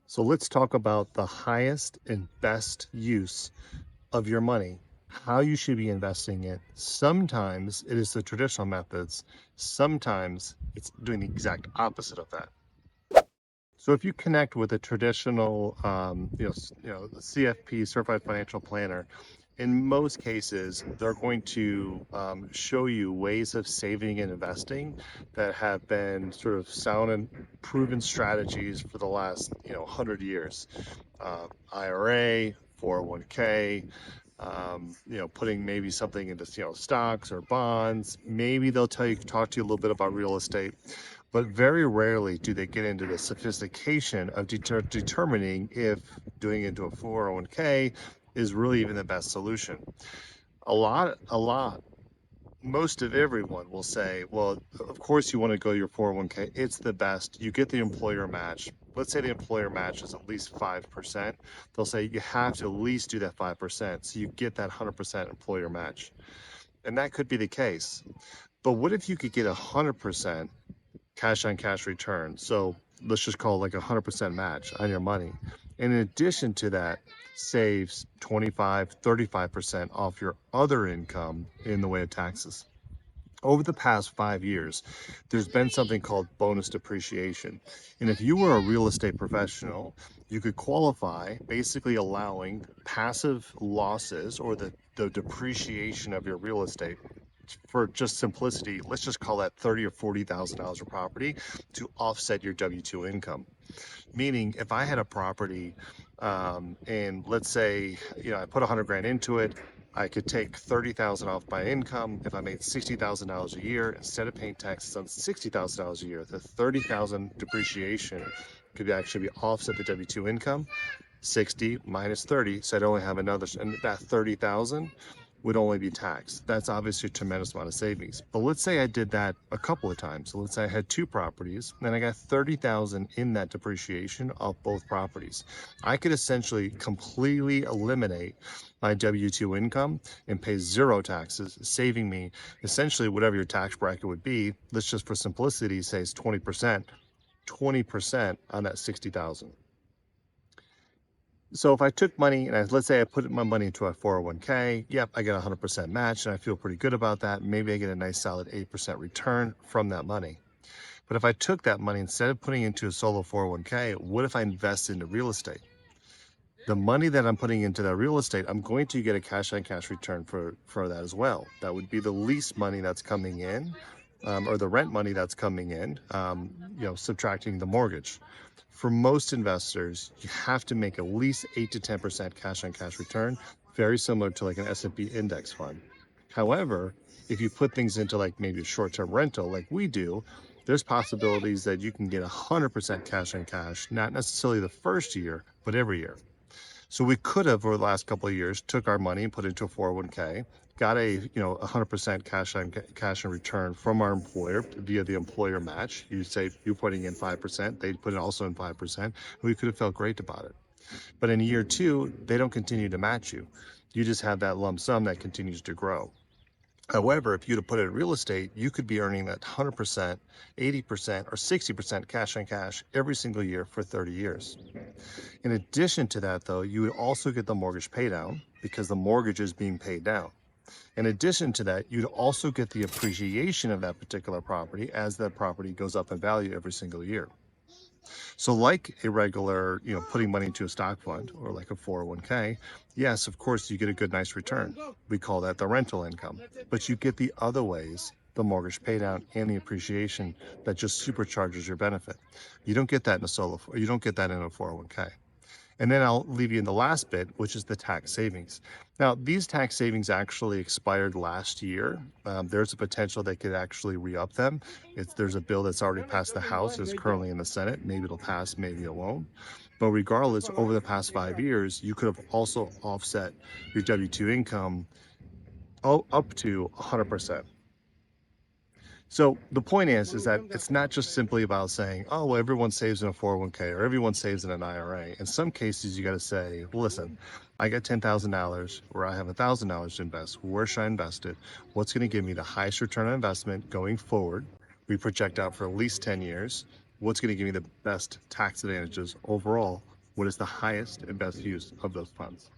So let's talk about the highest and best use of your money, how you should be investing it. Sometimes it is the traditional methods, sometimes it's doing the exact opposite of that. So if you connect with a traditional, the CFP, Certified Financial Planner, in most cases, they're going to show you ways of saving and investing that have been sort of sound and proven strategies for the last, 100 years. IRA, 401k, putting maybe something into, stocks or bonds. Maybe they'll talk to you a little bit about real estate, but very rarely do they get into the sophistication of determining if doing into a 401k is really even the best solution. A lot, most of everyone will say, well, of course you want to go your 401k. It's the best. You get the employer match. Let's say the employer match is at least 5%. They'll say you have to at least do that 5%. So you get that 100% employer match. And that could be the case. But what if you could get 100% cash on cash return? So let's just call it like 100% match on your money. And in addition to that, saves 25, 35% off your other income in the way of taxes. Over the past 5 years, there's been something called bonus depreciation. And if you were a real estate professional, you could qualify basically allowing passive losses or the depreciation of your real estate. For just simplicity, let's just call that $30,000 or $40,000 of property to offset your W-2 income. Meaning, if I had a property, and let's say, I put 100 grand into it, I could take 30,000 off my income. If I made $60,000 a year, instead of paying taxes on $60,000 a year, the 30,000 depreciation could actually be offset the W-2 income. 60 minus 30, so I'd only have another, and that 30,000 would only be taxed. That's obviously a tremendous amount of savings. But let's say I did that a couple of times. So let's say I had two properties and I got 30,000 in that depreciation of both properties. I could essentially completely eliminate my W-2 income and pay zero taxes, saving me essentially whatever your tax bracket would be. Let's just for simplicity say it's 20% on that 60,000. So if I took money and let's say I put my money into a 401k, yep, I get 100% match and I feel pretty good about that. Maybe I get a nice solid 8% return from that money. But if I took that money, instead of putting into a solo 401k, what if I invest into real estate? The money that I'm putting into that real estate, I'm going to get a cash on cash return for that as well. That would be the lease money that's coming in, or the rent money that's coming in, subtracting the mortgage. For most investors, you have to make at least 8 to 10% cash on cash return, very similar to like an S&P index fund. However, if you put things into like maybe a short-term rental like we do, there's possibilities that you can get 100% cash on cash, not necessarily the first year, but every year. So we could have, over the last couple of years, took our money and put it into a 401k, got a 100% cash in return from our employer via the employer match. You say you're putting in 5%, they put it also in 5%, and we could have felt great about it. But in year two, they don't continue to match you. You just have that lump sum that continues to grow. However, if you'd have put it in real estate, you could be earning that 100%, 80%, or 60% cash on cash every single year for 30 years. In addition to that, though, you would also get the mortgage pay down because the mortgage is being paid down. In addition to that, you'd also get the appreciation of that particular property as that property goes up in value every single year. So like a regular, putting money into a stock fund or like a 401k, yes, of course, you get a good, nice return. We call that the rental income. But you get the other ways, the mortgage pay down and the appreciation that just supercharges your benefit. You don't get that in a you don't get that in a 401k. And then I'll leave you in the last bit, which is the tax savings. Now, these tax savings actually expired last year. There's a potential they could actually re-up them. There's a bill that's already passed the House, it's currently in the Senate. Maybe it'll pass, maybe it won't. But regardless, over the past 5 years, you could have also offset your W-2 income up to 100%. So the point is that it's not just simply about saying, oh, well, everyone saves in a 401k or everyone saves in an IRA. In some cases, you got to say, listen, I got $10,000 or I have $1,000 to invest. Where should I invest it? What's going to give me the highest return on investment going forward? We project out for at least 10 years. What's going to give me the best tax advantages overall what is the highest and best use of those funds?